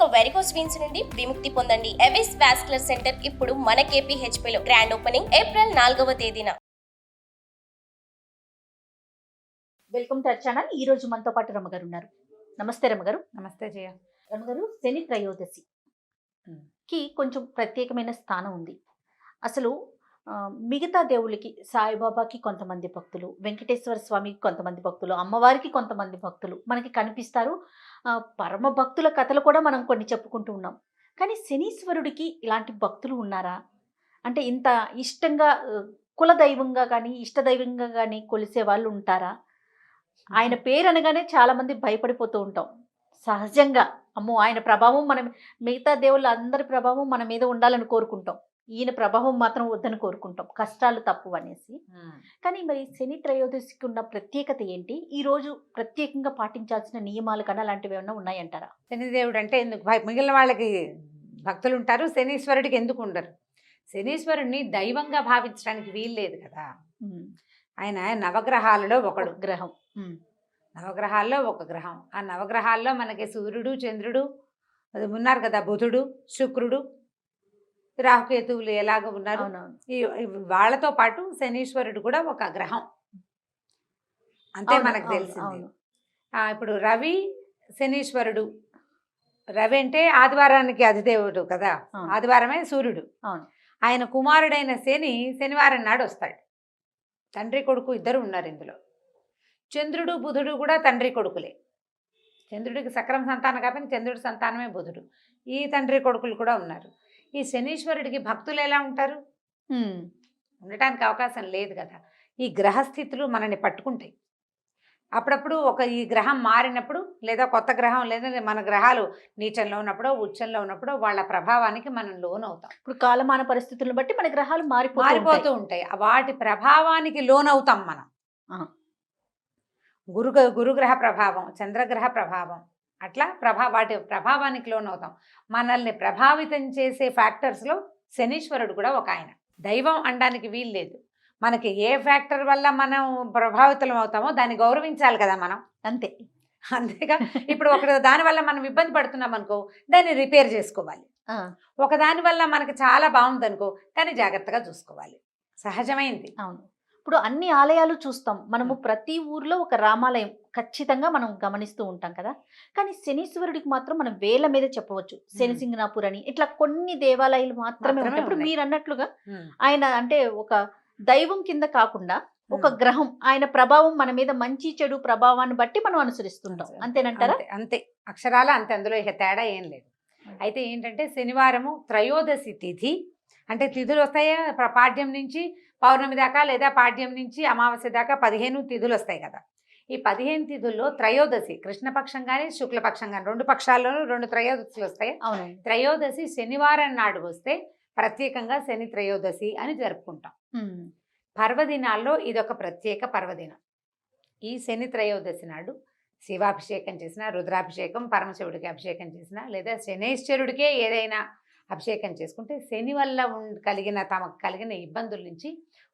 ఇక varicose veins నుండి విముక్తి పొందండి. ఎవిస్ వాస్కులర్ సెంటర్ ఇప్పుడు మన KPHP లో గ్రాండ్ ఓపెనింగ్ ఏప్రిల్ 4వ తేదీన. Welcome to our channel. ఈ రోజు మనతో పాటు రమగారు ఉన్నారు. నమస్తే రమగారు. నమస్తే జయ. రమగారు, శని త్రయోదశి కి కొంచెం ప్రత్యేకమైన స్థానం ఉంది. అసలు మిగతా దేవుళ్ళకి, సాయిబాబాకి కొంతమంది భక్తులు, వెంకటేశ్వర స్వామికి కొంతమంది భక్తులు, అమ్మవారికి కొంతమంది భక్తులు మనకి కనిపిస్తారు. పరమ భక్తుల కథలు కూడా మనం కొన్ని చెప్పుకుంటూ ఉన్నాం. కానీ శనీశ్వరుడికి ఇలాంటి భక్తులు ఉన్నారా? అంటే ఇంత ఇష్టంగా కులదైవంగా కానీ ఇష్టదైవంగా కానీ కొలిసే వాళ్ళు ఉంటారా? ఆయన పేరు అనగానే చాలా మంది భయపడిపోతూ ఉంటాం. సహజంగా అమ్మో ఆయన ప్రభావం మనం, మిగతా దేవుళ్ళ అందరి ప్రభావం మన మీద ఉండాలని కోరుకుంటాం, ఈయన ప్రభావం మాత్రం వద్దని కోరుకుంటాం, కష్టాలు తప్పు అనేసి. కానీ మరి శని త్రయోదశికి ఉన్న ప్రత్యేకత ఏంటి? ఈ రోజు ప్రత్యేకంగా పాటించాల్సిన నియమాలు కన్నా అలాంటివి ఏమైనా ఉన్నాయంటారా? శనిదేవుడు అంటే ఎందుకు మిగిలిన వాళ్ళకి భక్తులు ఉంటారు, శనీశ్వరుడికి ఎందుకు ఉండరు? శనీశ్వరుడిని దైవంగా భావించడానికి వీల్లేదు కదా. ఆయన నవగ్రహాలలో ఒకడు గ్రహం. నవగ్రహాల్లో ఒక గ్రహం. ఆ నవగ్రహాల్లో మనకి సూర్యుడు, చంద్రుడు ఉన్నారు కదా, బుధుడు, శుక్రుడు, రాహుకేతువులు ఎలాగ ఉన్నారు. వాళ్ళతో పాటు శనీశ్వరుడు కూడా ఒక గ్రహం, అంతే మనకు తెలిసింది. ఇప్పుడు రవి శనీశ్వరుడు. రవి అంటే ఆదివారానికి అధిదేవుడు కదా, ఆదివారమే సూర్యుడు. ఆయన కుమారుడైన శని శనివారం నాడు వస్తాడు. తండ్రి కొడుకు ఇద్దరు ఉన్నారు ఇందులో. చంద్రుడు, బుధుడు కూడా తండ్రి కొడుకులే. చంద్రుడికి సక్రమ సంతానం కాబట్టి చంద్రుడి సంతానమే బుధుడు. ఈ తండ్రి కొడుకులు కూడా ఉన్నారు. ఈ శనీశ్వరుడికి భక్తులు ఎలా ఉంటారు? ఉండటానికి అవకాశం లేదు కదా. ఈ గ్రహస్థితులు మనల్ని పట్టుకుంటాయి. అప్పుడప్పుడు ఈ గ్రహం మారినప్పుడు, లేదా కొత్త గ్రహం, లేదా మన గ్రహాలు నీచంలో ఉన్నప్పుడు, ఉచ్చంలో ఉన్నప్పుడు వాళ్ళ ప్రభావానికి మనం లోనవుతాం. ఇప్పుడు కాలమాన పరిస్థితులను బట్టి మన గ్రహాలు మారిపోతూ ఉంటాయి. వాటి ప్రభావానికి లోనవుతాం మనం. గురుగ్రహ ప్రభావం, చంద్రగ్రహ ప్రభావం, అట్లా వాటి ప్రభావానికి లోనవుతాం. మనల్ని ప్రభావితం చేసే ఫ్యాక్టర్స్లో శనీశ్వరుడు కూడా ఒక ఆయన. దైవం అనడానికి వీల్లేదు. మనకి ఏ ఫ్యాక్టర్ వల్ల మనం ప్రభావితం అవుతామో దాన్ని గౌరవించాలి కదా మనం. అంతేగా. ఇప్పుడు దానివల్ల మనం ఇబ్బంది పడుతున్నాం అనుకో, దాన్ని రిపేర్ చేసుకోవాలి. దాని వల్ల మనకి చాలా బాగుంది అనుకో, దాన్ని జాగ్రత్తగా చూసుకోవాలి. సహజమైంది. అవును. ఇప్పుడు అన్ని ఆలయాలు చూస్తాం మనము. ప్రతి ఊర్లో ఒక రామాలయం ఖచ్చితంగా మనం గమనిస్తూ ఉంటాం కదా. కానీ శనీశ్వరుడికి మాత్రం మనం వేల మీద చెప్పవచ్చు. శనిసింగనాపూర్ అని ఇట్లా కొన్ని దేవాలయాలు మాత్రమే ఉంటాయి. ఇప్పుడు మీరు అన్నట్లుగా ఆయన అంటే ఒక దైవం కింద కాకుండా ఒక గ్రహం, ఆయన ప్రభావం మన మీద మంచి చెడు ప్రభావాన్ని బట్టి మనం అనుసరిస్తుంటాం. అంతేనంటారా? అంతే, అక్షరాల అంతే. అందులో ఇక తేడా ఏం లేదు. అయితే ఏంటంటే శనివారము త్రయోదశి తిథి అంటే తిథులు వస్తాయి. పాడ్యం నుంచి పౌర్ణమి దాకా, లేదా పాడ్యం నుంచి అమావాస్య దాకా 15 తిథులు వస్తాయి కదా. ఈ 15 తిథుల్లో త్రయోదశి, కృష్ణపక్షం కానీ శుక్లపక్షం కానీ, 2 పక్షాల్లోనూ 2 త్రయోదశులు వస్తాయి. త్రయోదశి శనివారం నాడు వస్తే ప్రత్యేకంగా శని త్రయోదశి అని జరుపుకుంటాం. పర్వదినాల్లో ఇదొక ప్రత్యేక పర్వదినం. ఈ శని త్రయోదశి నాడు శివాభిషేకం చేసిన, రుద్రాభిషేకం, పరమశివుడికి అభిషేకం చేసిన, లేదా శనైశ్వరుడికే ఏదైనా అభిషేకం చేసుకుంటే శని వల్ల తమకు కలిగిన ఇబ్బందుల నుంచి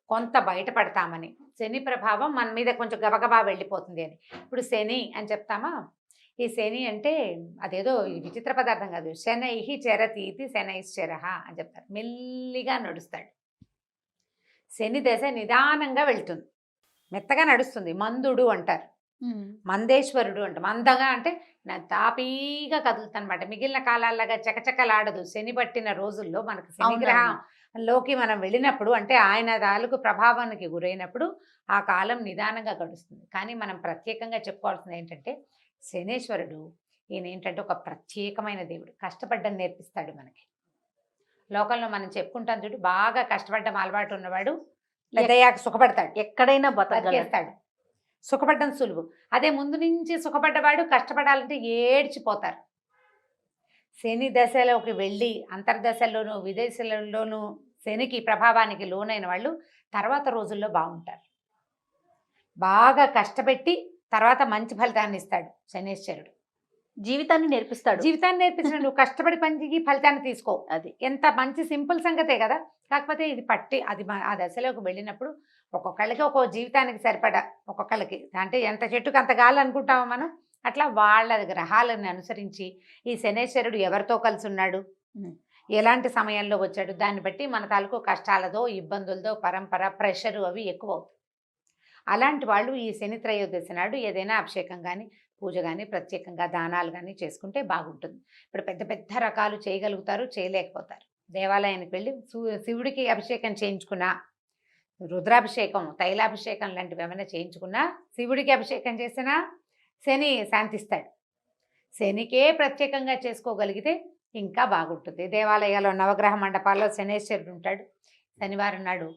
కొంత బయటపడతామని, శని ప్రభావం మన మీద కొంచెం గబగబా వెళ్ళిపోతుంది అని. ఇప్పుడు శని అని చెప్తామా? ఈ శని అంటే అదేదో విచిత్ర పదార్థం కాదు. శనైహి చరతీతి శనైశ్చరః అని చెప్తారు. మెల్లిగా నడుస్తాడు. శని దశ నిదానంగా వెళ్తుంది, మెత్తగా నడుస్తుంది. మందుడు అంటారు, మందేశ్వరుడు అంట. మందగా అంటే తాపీగా కదులుతానమాట. మిగిలిన కాలాల్లాగా చకచకలాడదు. శని పట్టిన రోజుల్లో మనకు శనిగ్రహంలోకి మనం వెళ్ళినప్పుడు, అంటే ఆయన తాలూకు ప్రభావానికి గురైనప్పుడు ఆ కాలం నిదానంగా గడుస్తుంది. కానీ మనం ప్రత్యేకంగా చెప్పుకోవాల్సింది ఏంటంటే, శనేశ్వరుడు ఈయన ఏంటంటే ఒక ప్రత్యేకమైన దేవుడు. కష్టపడ్డం నేర్పిస్తాడు మనకి. లోకంలో మనం చెప్పుకుంటాం చూడు, బాగా కష్టపడ్డం అలవాటు ఉన్నవాడు పెద్దయ్యాక సుఖపడతాడు, ఎక్కడైనా బతికేస్తాడు. సుఖపడ్డం సులువు. అదే ముందు నుంచి సుఖపడ్డవాడు కష్టపడాలంటే ఏడ్చిపోతారు. శని దశలోకి వెళ్ళి అంతర్దశల్లోనూ విదేశాలలోనూ శనికి ప్రభావానికి లోనైన వాళ్ళు తర్వాత రోజుల్లో బాగుంటారు. బాగా కష్టపెట్టి తర్వాత మంచి ఫలితాన్ని ఇస్తాడు శనేశ్వరుడు. జీవితాన్ని నేర్పిస్తాడు. జీవితాన్ని నేర్పించిన నువ్వు కష్టపడి పనికి ఫలితాన్ని తీసుకో. అది ఎంత మంచి సింపుల్ సంగతే కదా. కాకపోతే ఇది పట్టి అది ఆ దశలోకి వెళ్ళినప్పుడు ఒక్కొక్కళ్ళకి ఒక్కో జీవితానికి సరిపడా, ఒక్కొక్కళ్ళకి అంటే ఎంత చెట్టుకు అంత గాలి అనుకుంటామో మనం, అట్లా వాళ్ళ గ్రహాలను అనుసరించి ఈ శనేశ్వరుడు ఎవరితో కలిసి ఉన్నాడు, ఎలాంటి సమయంలో వచ్చాడు, దాన్ని బట్టి మన తాలూకు కష్టాలతో ఇబ్బందులతో పరంపర ప్రెషరు అవి ఎక్కువ అవుతాయి. అలాంటి వాళ్ళు ఈ శని త్రయోదశి నాడు ఏదైనా అభిషేకం కానీ పూజ కానీ ప్రత్యేకంగా దానాలు కానీ చేసుకుంటే బాగుంటుంది. ఇప్పుడు పెద్ద పెద్ద రకాలు చేయగలుగుతారు, చేయలేకపోతారు. దేవాలయానికి వెళ్ళి శివుడికి అభిషేకం చేయించుకున్నా, రుద్రాభిషేకం తైలాభిషేకం లాంటివి ఏమైనా చేయించుకున్నా, శివుడికి అభిషేకం చేసినా శని శాంతిస్తాడు. శనికే ప్రత్యేకంగా చేసుకోగలిగితే ఇంకా బాగుంటుంది. దేవాలయాల్లో నవగ్రహ మండపాల్లో శనేశ్వరుడు ఉంటాడు. శనివారం నాడు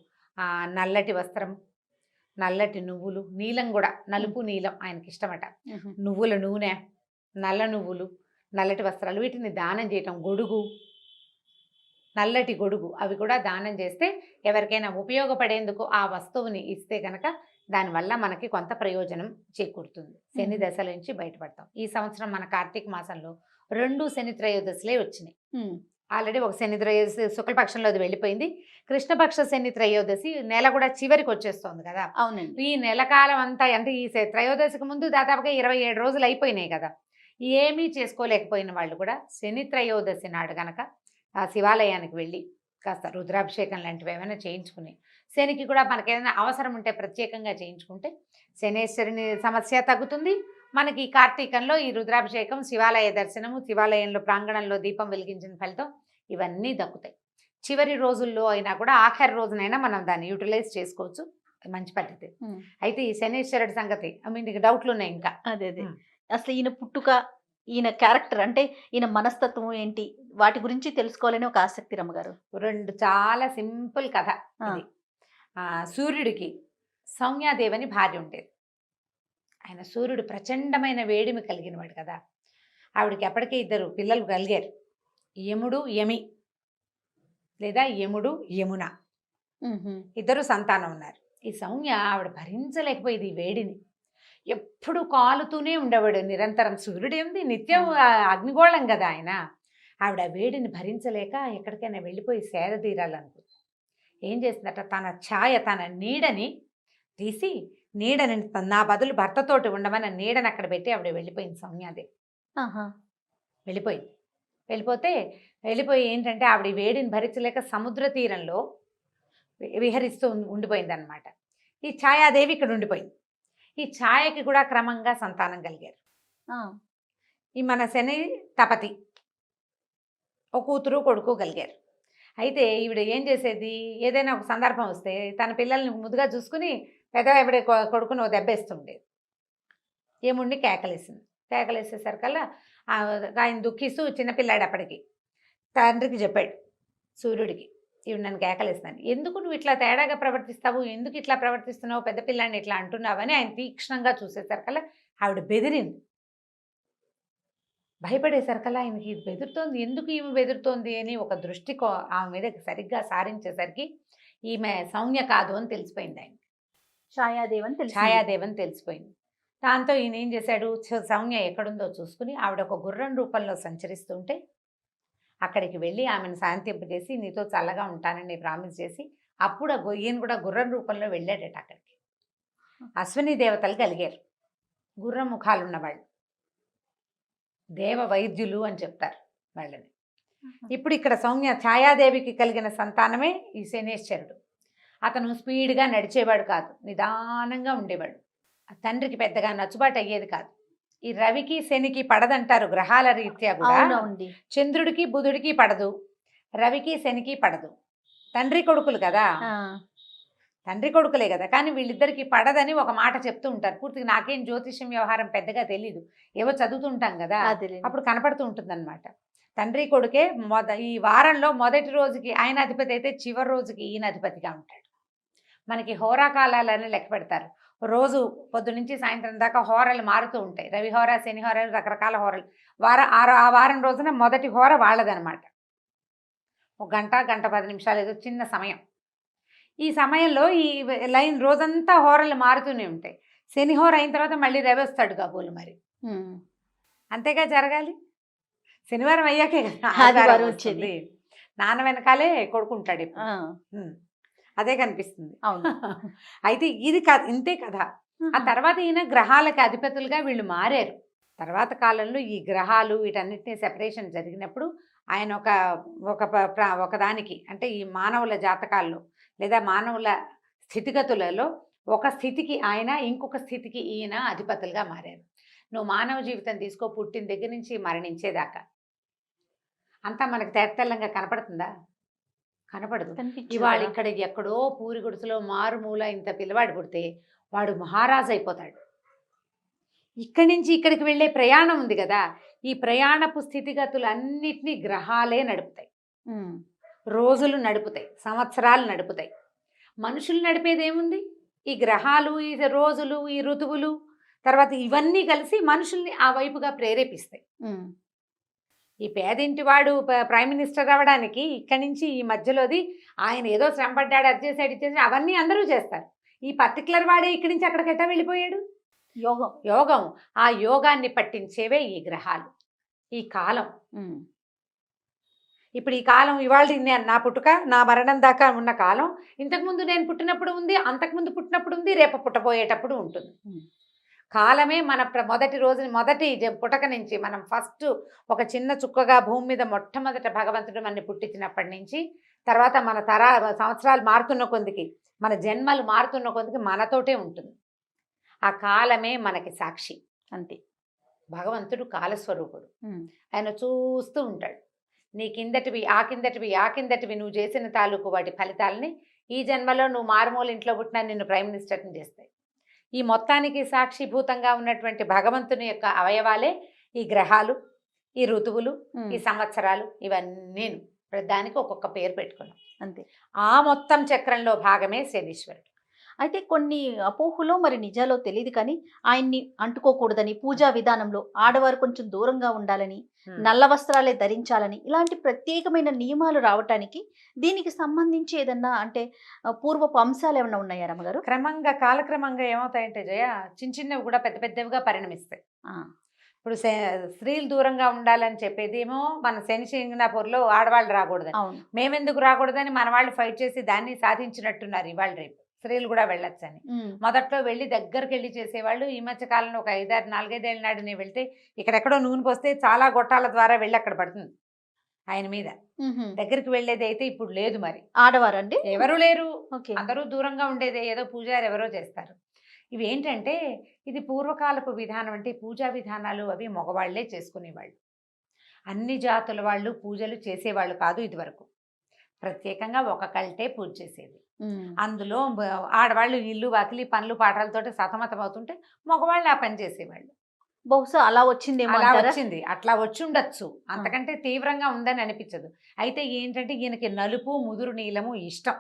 నల్లటి వస్త్రం, నల్లటి నువ్వులు, నీలం కూడా నలుపు నీలం ఆయనకి ఇష్టమట, నువ్వుల నూనె, నల్ల నువ్వులు, నల్లటి వస్త్రాలు వీటిని దానం చేయటం, గొడుగు, నల్లటి గొడుగు అవి కూడా దానం చేస్తే ఎవరికైనా ఉపయోగపడేందుకు ఆ వస్తువుని ఇస్తే కనుక దానివల్ల మనకి కొంత ప్రయోజనం చేకూరుతుంది. శని దశల నుంచి బయటపడతాం. ఈ సంవత్సరం మన కార్తీక మాసంలో 2 శని త్రయోదశులే వచ్చినాయి. ఆల్రెడీ ఒక శని త్రయోదశి శుక్లపక్షంలో అది వెళ్ళిపోయింది. కృష్ణపక్ష శని త్రయోదశి నెల కూడా చివరికి వచ్చేస్తోంది కదా. అవునండి. ఈ నెల కాలం అంతా అంటే ఈ త్రయోదశికి ముందు దాదాపుగా 27 రోజులు అయిపోయినాయి కదా. ఏమీ చేసుకోలేకపోయిన వాళ్ళు కూడా శని త్రయోదశి నాడు కనుక ఆ శివాలయానికి వెళ్ళి కాస్త రుద్రాభిషేకం లాంటివి ఏమైనా చేయించుకుని, శనికి కూడా మనకి ఏదైనా అవసరం ఉంటే ప్రత్యేకంగా చేయించుకుంటే శనేశ్వరుని సమస్య తగ్గుతుంది. మనకి ఈ కార్తీకంలో ఈ రుద్రాభిషేకం, శివాలయ దర్శనము, శివాలయంలో ప్రాంగణంలో దీపం వెలిగించిన ఫలితం ఇవన్నీ దక్కుతాయి. చివరి రోజుల్లో అయినా కూడా ఆఖరి రోజునైనా మనం దాన్ని యూటిలైజ్ చేసుకోవచ్చు. మంచి పద్ధతి. అయితే ఈ శనేశ్వరుడి సంగతి మీకు డౌట్లు ఉన్నాయి ఇంకా? అదే అసలు ఈయన పుట్టుక, ఈయన క్యారెక్టర్ అంటే ఈయన మనస్తత్వం ఏంటి, వాటి గురించి తెలుసుకోవాలని ఒక ఆసక్తి రమ్మగారు. 2 చాలా సింపుల్ కథ ఇది. సూర్యుడికి సౌమ్యాదేవని భార్య ఉండేది. ఆయన సూర్యుడు ప్రచండమైన వేడిమి కలిగినవాడు కదా. ఆవిడకి ఎప్పటికీ 2 పిల్లలు కలిగారు, యముడు యమి లేదా యముడు యమున, 2 సంతానం ఉన్నారు. ఈ సౌమ్య ఆవిడ భరించలేకపోయేది ఈ వేడిని. ఎప్పుడు కాలుతూనే ఉండేవాడు నిరంతరం. సూర్యుడు ఏంది నిత్యం అగ్నిగోళం కదా ఆయన. ఆవిడ వేడిని భరించలేక ఎక్కడికైనా వెళ్ళిపోయి సేద తీరాలనుకుంది. ఏం చేసిందట, తన ఛాయ, తన నీడని తీసి, నీడని నా బదులు భర్తతోటి ఉండమని నీడని అక్కడ పెట్టి ఆవిడ వెళ్ళిపోయింది సౌమ్యాదేవి. వెళ్ళిపోయి ఏంటంటే ఆవిడ వేడిని భరించలేక సముద్ర తీరంలో విహరిస్తూ ఉండిపోయింది అనమాట. ఈ ఛాయాదేవి ఇక్కడ ఉండిపోయింది. ఈ ఛాయకి కూడా క్రమంగా సంతానం కలిగారు. ఈ మన శని తపతి ఒక కూతురు కొడుకు కలిగారు. అయితే ఈవిడ ఏం చేసేది, ఏదైనా ఒక సందర్భం వస్తే తన పిల్లల్ని ముద్దుగా చూసుకుని పెద్దవావిడ కొడుకుని ఒక దెబ్బేస్తుండేది. ఏముండి కేకలేసేసరికల్లా ఆయన దుఃఖిస్తూ చిన్నపిల్లాడు అప్పటికి తండ్రికి చెప్పాడు సూర్యుడికి, ఇవి నన్ను కేకలేస్తున్నాను, ఎందుకు నువ్వు ఇట్లా తేడాగా ప్రవర్తిస్తావు, ఎందుకు ఇట్లా ప్రవర్తిస్తున్నావు, పెద్ద పిల్లాన్ని ఇట్లా అంటున్నావు అని ఆయన తీక్షణంగా చూసేసరికల్లా ఆవిడ బెదిరింది. భయపడేసరికల్లా ఆయనకి ఇది బెదురుతోంది, ఎందుకు ఈమె బెదురుతోంది అని ఒక దృష్టి ఆమె మీద సరిగ్గా సారించేసరికి ఈమె సౌమ్య కాదు అని తెలిసిపోయింది. ఆయన ఛాయాదేవని తెలిసిపోయింది. దాంతో ఈయన ఏం చేశాడు, సౌమ్య ఎక్కడుందో చూసుకుని ఆవిడ ఒక గుర్రం రూపంలో సంచరిస్తుంటే అక్కడికి వెళ్ళి ఆమెను శాంతింపజేసి నీతో చల్లగా ఉంటానని ప్రామిస్ చేసి అప్పుడు ఈయన కూడా గుర్రం రూపంలో వెళ్ళాడట అక్కడికి. అశ్విని దేవతలు కలిగారు, గుర్రం ముఖాలు ఉన్నవాళ్ళు, దేవ వైద్యులు అని చెప్తారు వాళ్ళని. ఇప్పుడు ఇక్కడ సౌమ్య ఛాయాదేవికి కలిగిన సంతానమే ఈ శనేశ్వరుడు. అతను స్పీడ్గా నడిచేవాడు కాదు, నిదానంగా ఉండేవాడు. తండ్రికి పెద్దగా నచ్చుబాటు అయ్యేది కాదు. ఈ రవికి శనికి పడదంటారు గ్రహాల రీత్యా కూడా. చంద్రుడికి బుధుడికి పడదు, రవికి శనికి పడదు. తండ్రి కొడుకులు కదా, తండ్రి కొడుకులే కదా, కానీ వీళ్ళిద్దరికి పడదని ఒక మాట చెప్తూ ఉంటారు. పూర్తిగా నాకేం జ్యోతిష్యం వ్యవహారం పెద్దగా తెలీదు, ఏవో చదువుతుంటాం కదా, అప్పుడు కనపడుతూ ఉంటుంది అనమాట. తండ్రి కొడుకే ఈ వారంలో మొదటి రోజుకి ఆయన అధిపతి అయితే చివరి రోజుకి ఈయన అధిపతిగా ఉంటాడు. మనకి హోరాకాలాలని లెక్క పెడతారు. రోజు పొద్దు నుంచి సాయంత్రం దాకా హోరలు మారుతూ ఉంటాయి. రవి హోర, శని హోర, రకరకాల హోరలు. ఆ వారం రోజున మొదటి హోర వాళ్ళదనమాట. 1 గంట, 1:10 నిమిషాలు ఏదో చిన్న సమయం. ఈ సమయంలో ఈ లైన్ రోజంతా హోరలు మారుతూనే ఉంటాయి. శని హోర అయిన తర్వాత మళ్ళీ రవి వస్తాడు కాబోలు. మరి అంతేగా జరగాలి. శనివారం అయ్యాకే కదా వచ్చేది. నాన్న వెనకాలే కొడుకుంటాడు ఇప్పుడు. అదే కనిపిస్తుంది. అయితే ఇది ఇంతే కదా. ఆ తర్వాత ఈయన గ్రహాలకి అధిపతులుగా వీళ్ళు మారారు. తర్వాత కాలంలో ఈ గ్రహాలు వీటన్నిటిని సెపరేషన్ జరిగినప్పుడు ఆయన ఒకదానికి అంటే ఈ మానవుల జాతకాల్లో లేదా మానవుల స్థితిగతులలో ఒక స్థితికి ఆయన, ఇంకొక స్థితికి ఈయన అధిపతులుగా మారారు. నువ్వు మానవ జీవితం తీసుకో, పుట్టిన దగ్గర నుంచి మరణించేదాకా అంతా మనకు తెల్లంగా కనపడుతుందా? కనపడదు. ఇవాళ ఇక్కడ ఎక్కడో పూరి గుడిసెలో మారుమూల ఇంత పిల్లవాడు పుడితే వాడు మహారాజు అయిపోతాడు. ఇక్కడి నుంచి ఇక్కడికి వెళ్ళే ప్రయాణం ఉంది కదా, ఈ ప్రయాణపు స్థితిగతులు అన్నిటినీ గ్రహాలే నడుపుతాయి. రోజులు నడుపుతాయి, సంవత్సరాలు నడుపుతాయి. మనుషులు నడిపేది ఏముంది? ఈ గ్రహాలు, ఈ రోజులు, ఈ ఋతువులు, తర్వాత ఇవన్నీ కలిసి మనుషుల్ని ఆ వైపుగా ప్రేరేపిస్తాయి. ఈ పేదింటి వాడు ప్రైమ్ మినిస్టర్ అవ్వడానికి ఇక్కడి నుంచి ఈ మధ్యలోది ఆయన ఏదో శ్రమ పడ్డాడు, అది చేశాడు, ఇది చేశాడు, అవన్నీ అందరూ చేస్తారు. ఈ పర్టికులర్ వాడే ఇక్కడి నుంచి అక్కడికి ఎట్టా వెళ్ళిపోయాడు? యోగం. ఆ యోగాన్ని పట్టించేవే ఈ గ్రహాలు, ఈ కాలం. ఇప్పుడు ఈ కాలం ఇవాళ నా పుట్టుక, నా మరణం దాకా ఉన్న కాలం ఇంతకుముందు నేను పుట్టినప్పుడు ఉంది, అంతకుముందు పుట్టినప్పుడు ఉంది, రేపు పుట్టబోయేటప్పుడు ఉంటుంది. కాలమే మన మొదటి రోజుని, మొదటి పుటక నుంచి మనం ఫస్ట్ ఒక చిన్న చుక్కగా భూమి మీద మొట్టమొదట భగవంతుడు మనని పుట్టించినప్పటి నుంచి తర్వాత మన సంవత్సరాలు మారుతున్న కొద్దికి, మన జన్మలు మారుతున్న కొద్దికి మనతోటే ఉంటుంది. ఆ కాలమే మనకి సాక్షి. అంతే. భగవంతుడు కాలస్వరూపుడు. ఆయన చూస్తూ ఉంటాడు. నీ కిందటివి, ఆ కిందటివి నువ్వు చేసిన తాలూకు వాటి ఫలితాలని ఈ జన్మలో నువ్వు మారుమూల ఇంట్లో పుట్టినా నిన్ను ప్రైమ్ మినిస్టర్ని చేస్తాయి. ఈ మొత్తానికి సాక్షిభూతంగా ఉన్నటువంటి భగవంతుని యొక్క అవయవాలే ఈ గ్రహాలు, ఈ ఋతువులు, ఈ సంవత్సరాలు, ఇవన్నీ దానికి ఒక్కొక్క పేరు పెట్టుకున్నాం. అంతే. ఆ మొత్తం చక్రంలో భాగమే శనీశ్వరుడు. అయితే కొన్ని అపోహలో మరి నిజాలో తెలియదు కానీ ఆయన్ని అంటుకోకూడదని, పూజా విధానంలో ఆడవారు కొంచెం దూరంగా ఉండాలని, నల్ల వస్త్రాలే ధరించాలని, ఇలాంటి ప్రత్యేకమైన నియమాలు రావటానికి దీనికి సంబంధించి ఏదన్నా అంటే పూర్వపు అంశాలు ఏమన్నా ఉన్నాయా రమ్మగారు? కాలక్రమంగా ఏమవుతాయంటే జయ, చిన్న చిన్నవి కూడా పెద్ద పెద్దవిగా పరిణమిస్తాయి. ఇప్పుడు స్త్రీలు దూరంగా ఉండాలని చెప్పేదేమో మన శని సింగనాపూర్లో ఆడవాళ్ళు రాకూడదని, మేమెందుకు రాకూడదని మన వాళ్ళు ఫైట్ చేసి దాన్ని సాధించినట్టున్నారు. ఇవాళ రేపు స్త్రీలు కూడా వెళ్ళొచ్చని. మొదట్లో వెళ్ళి దగ్గరికి వెళ్ళి చేసేవాళ్ళు. ఈ మధ్య కాలంలో ఒక 4-5 ఏళ్ళ నాడు నేను వెళ్తే ఇక్కడెక్కడో నూనె పోస్తే చాలా గొట్టాల ద్వారా వెళ్ళి అక్కడ పడుతుంది ఆయన మీద. దగ్గరికి వెళ్ళేది అయితే ఇప్పుడు లేదు. మరి ఆడవారండి ఎవరు లేరు, అందరూ దూరంగా ఉండేదే. ఏదో పూజారి ఎవరో చేస్తారు. ఇవి ఏంటంటే ఇది పూర్వకాలపు విధానం. అంటే పూజా విధానాలు అవి మగవాళ్లే చేసుకునేవాళ్ళు. అన్ని జాతుల వాళ్ళు పూజలు చేసేవాళ్ళు కాదు ఇదివరకు. ప్రత్యేకంగా ఒక కల్టే పూజ చేసేది. అందులో ఆడవాళ్ళు ఇల్లు వాకిలి పనులు పాటలతోటి సతమతం అవుతుంటే మగవాళ్ళు ఆ పని చేసేవాళ్ళు. బహుశా అలా వచ్చిందేమో. అలా వచ్చింది, అట్లా వచ్చి ఉండొచ్చు. అంతకంటే తీవ్రంగా ఉందని అనిపించదు. అయితే ఏంటంటే ఈయనకి నలుపు ముదురు నీలము ఇష్టం.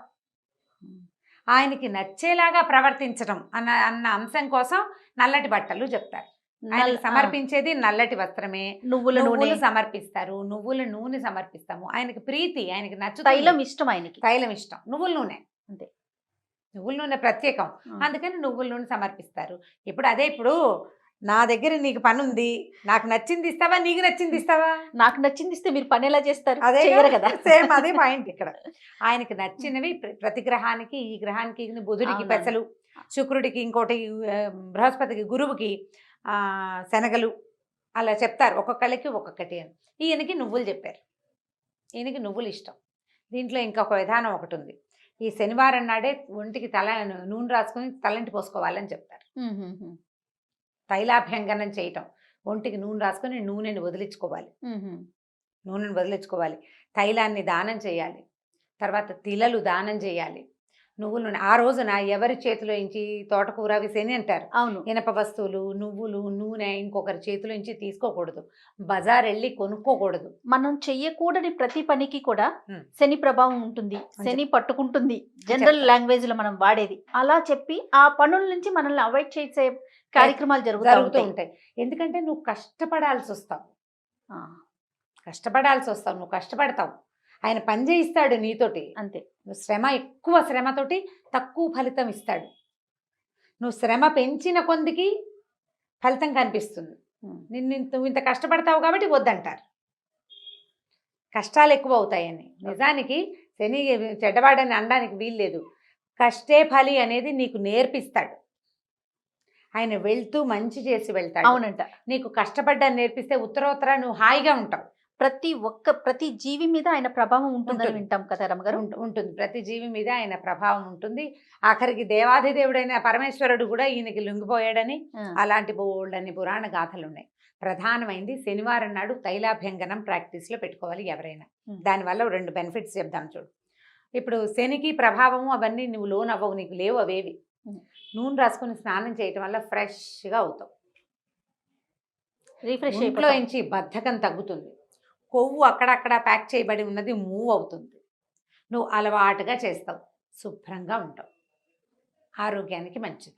ఆయనకి నచ్చేలాగా ప్రవర్తించడం అన్న అంశం కోసం నల్లటి బట్టలు చెప్తారు. ఆయన సమర్పించేది నల్లటి వస్త్రమే. నువ్వుల నూనె సమర్పిస్తారు, నువ్వుల నూనె సమర్పిస్తాము. ఆయనకి ప్రీతి, ఆయనకి నచ్చు. తైలం ఇష్టం, ఆయనకి తైలం ఇష్టం, నువ్వుల నూనె అంతే. నువ్వుల నూనె ప్రత్యేకం, అందుకని నువ్వుల నూనె సమర్పిస్తారు. ఇప్పుడు అదే, ఇప్పుడు నా దగ్గర నీకు పని ఉంది, నాకు నచ్చింది ఇస్తావా, నీకు నచ్చింది ఇస్తావా? నాకు నచ్చింది ఇస్తే మీరు పని ఎలా చేస్తారు? అదే కదా, సేమ్ అదే పాయింట్ ఇక్కడ. ఆయనకి నచ్చినవి ప్రతి గ్రహానికి, ఈ గ్రహానికి బుధుడికి పెసలు, శుక్రుడికి ఇంకోటి, బృహస్పతికి గురువుకి శనగలు, అలా చెప్తారు. ఒక్కొక్కళ్ళకి ఒక్కొక్కటి అని. ఈయనకి నువ్వులు చెప్పారు. ఈయనకి నువ్వులు ఇష్టం. దీంట్లో ఇంకొక విధానం ఒకటి ఉంది. ఈ శనివారం నాడే ఒంటికి నూనె రాసుకొని తలంటి పోసుకోవాలని చెప్తారు. తైలాభ్యంగనం చేయటం, ఒంటికి నూనె రాసుకొని నూనెని వదిలించుకోవాలి. నూనెని వదిలించుకోవాలి. తైలాన్ని దానం చేయాలి. తర్వాత తిలలు దానం చేయాలి. నువ్వుల నూనె ఆ రోజున ఎవరి చేతిలో ఇంచి తోటకూర విసేని అంటారు. అవును. ఇనప వస్తువులు, నువ్వులు, నూనె ఇంకొకరి చేతిలో ఇంచి తీసుకోకూడదు. బజార్ వెళ్ళి కొనుక్కోకూడదు. మనం చెయ్యకూడని ప్రతి పనికి కూడా శని ప్రభావం ఉంటుంది, శని పట్టుకుంటుంది జనరల్ లాంగ్వేజ్ లో మనం వాడేది. అలా చెప్పి ఆ పనుల నుంచి మనల్ని అవాయిడ్ చేసే కార్యక్రమాలు జరుగుతూ ఉంటాయి. ఎందుకంటే నువ్వు కష్టపడాల్సి వస్తావు, నువ్వు కష్టపడతావు. ఆయన పని చేయిస్తాడు నీతోటి, అంతే. నువ్వు ఎక్కువ శ్రమతోటి తక్కువ ఫలితం ఇస్తాడు. నువ్వు శ్రమ పెంచిన కొందికి ఫలితం కనిపిస్తుంది. నువ్వు ఇంత కష్టపడతావు కాబట్టి వద్దంటారు, కష్టాలు ఎక్కువ అవుతాయని. నిజానికి శని చెడ్డవాడని అనడానికి వీల్లేదు. కష్టే ఫలి అనేది నీకు నేర్పిస్తాడు. ఆయన వెళ్తూ మంచి చేసి వెళ్తాడు. అవునంట. నీకు కష్టపడ్డాన్ని నేర్పిస్తే ఉత్తరోత్తర నువ్వు హాయిగా ఉంటావు. ప్రతి జీవి మీద ఆయన ప్రభావం ఉంటుందని ఉంటుంది. వింటాం కదా రమ్మగారు. ఉంటుంది. ప్రతి జీవి మీద ఆయన ప్రభావం ఉంటుంది. ఆఖరికి దేవాధిదేవుడైన పరమేశ్వరుడు కూడా ఈయనకి లొంగిపోయాడని అలాంటి బోల్డని పురాణ గాథలు ఉన్నాయి. ప్రధానమైంది శనివారం నాడు తైలాభ్యంగనం ప్రాక్టీస్లో పెట్టుకోవాలి ఎవరైనా. దానివల్ల 2 బెనిఫిట్స్ చెప్దాం చూడు. ఇప్పుడు శనికి ప్రభావము అవన్నీ నువ్వు లోన్ అవ్వవు, నీకు లేవు అవేవి. నూనె రాసుకొని స్నానం చేయటం వల్ల ఫ్రెష్గా అవుతావు. రిఫ్రెష్ ఇంట్లో నుంచి బద్ధకం తగ్గుతుంది. కొవ్వు అక్కడక్కడ ప్యాక్ చేయబడి ఉన్నది మూవ్ అవుతుంది. నువ్వు అలవాటుగా చేస్తావు, శుభ్రంగా ఉంటావు, ఆరోగ్యానికి మంచిది.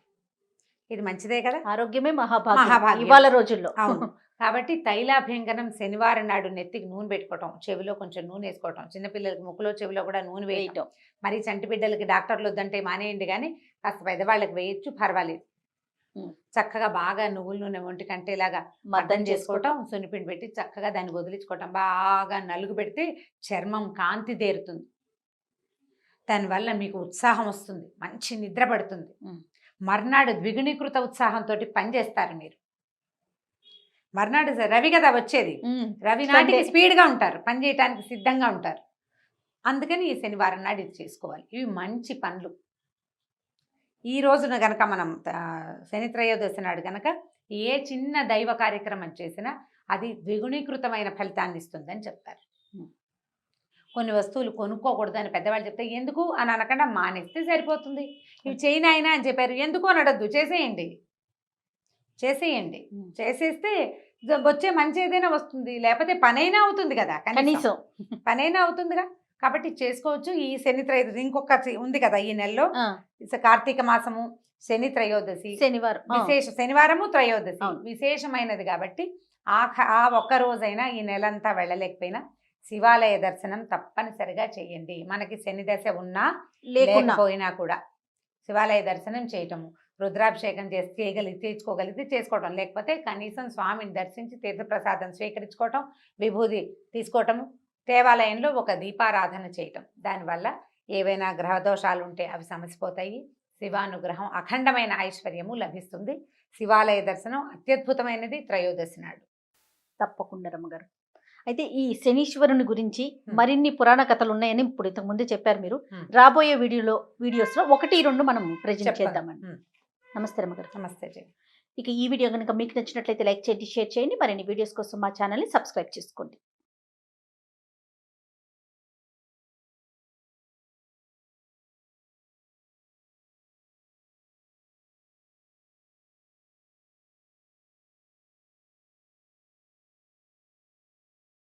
ఇది మంచిదే కదా. ఆరోగ్యమే మహాభాగ్యం మహాభాగ్యం. ఇవాళ రోజుల్లో. అవును. కాబట్టి తైలాభ్యంగనం శనివారం నాడు నెత్తికి నూనె పెట్టుకోవటం, చెవిలో కొంచెం నూనె వేసుకోవటం, చిన్నపిల్లలకి ముక్కులో చెవిలో కూడా నూనె వేయటం. మరి చంటి బిడ్డలకి డాక్టర్లు వద్దంటే మానేయండి, కానీ కాస్త పెద్దవాళ్ళకి వేయచ్చు, పర్వాలేదు. చక్కగా బాగా నువ్వుల నూనె ఒంటి కంటేలాగా మద్దం చేసుకోవటం, సున్నిపిండి పెట్టి చక్కగా దాన్ని వదిలించుకోవటం, బాగా నలుగు పెడితే చర్మం కాంతి దేరుతుంది. దానివల్ల మీకు ఉత్సాహం వస్తుంది, మంచి నిద్ర పడుతుంది. మర్నాడు ద్విగుణీకృత ఉత్సాహంతో పనిచేస్తారు మీరు. మర్నాడు రవి కదా వచ్చేది, రవి నాటికి స్పీడ్గా ఉంటారు, పని చేయడానికి సిద్ధంగా ఉంటారు. అందుకని ఈ శనివారం నాడు ఇది చేసుకోవాలి. ఇవి మంచి పనులు. ఈ రోజున గనక మనం శని త్రయోదశి నాడు గనక ఏ చిన్న దైవ కార్యక్రమం చేసినా అది ద్విగుణీకృతమైన ఫలితాన్ని ఇస్తుందని చెప్తారు. కొన్ని వస్తువులు కొనుక్కోకూడదు అని పెద్దవాళ్ళు చెప్తే ఎందుకు అని అనకుండా మానేస్తే సరిపోతుంది. ఇవి చేయనాయినా అని చెప్పారు, ఎందుకు అని అడద్దు, చేసేయండి. చేసేస్తే వచ్చే మంచి ఏదైనా వస్తుంది, లేకపోతే పనైనా అవుతుంది కదా, కనీసం పనైనా అవుతుందిగా. కాబట్టి చేసుకోవచ్చు. ఈ శని త్రయోదశి ఇంకొక ఉంది కదా ఈ నెలలో, కార్తీక మాసము, శని త్రయోదశి, శనివారము త్రయోదశి విశేషమైనది. కాబట్టి ఆ ఒక్క రోజైనా ఈ నెలంతా వెళ్ళలేకపోయినా శివాలయ దర్శనం తప్పనిసరిగా చేయండి. మనకి శని దశ ఉన్నా లేకపోయినా కూడా శివాలయ దర్శనం చేయటము, రుద్రాభిషేకం తీర్చుకోగలిగితే చేసుకోవటం, లేకపోతే కనీసం స్వామిని దర్శించి తీర్థప్రసాదం స్వీకరించుకోవటం, విభూది తీసుకోవటము, దేవాలయంలో ఒక దీపారాధన చేయటం. దానివల్ల ఏవైనా గ్రహదోషాలు ఉంటే అవి సమసిపోతాయి. శివానుగ్రహం, అఖండమైన ఐశ్వర్యము లభిస్తుంది. శివాలయ దర్శనం అత్యద్భుతమైనది త్రయోదశి నాడు. తప్పకుండా రమ్మగారు. అయితే ఈ శనీశ్వరుని గురించి మరిన్ని పురాణ కథలు ఉన్నాయని ఇప్పుడు ఇంతకు ముందే చెప్పారు మీరు. రాబోయే వీడియోస్లో 1-2 మనం ప్రజెంట్ చేద్దామండి. నమస్తే రమ్మగారు. నమస్తే. ఇక ఈ వీడియో కనుక మీకు నచ్చినట్లయితే లైక్ చేయండి, షేర్ చేయండి. మరిన్ని వీడియోస్ కోసం మా ఛానల్ని సబ్స్క్రైబ్ చేసుకోండి.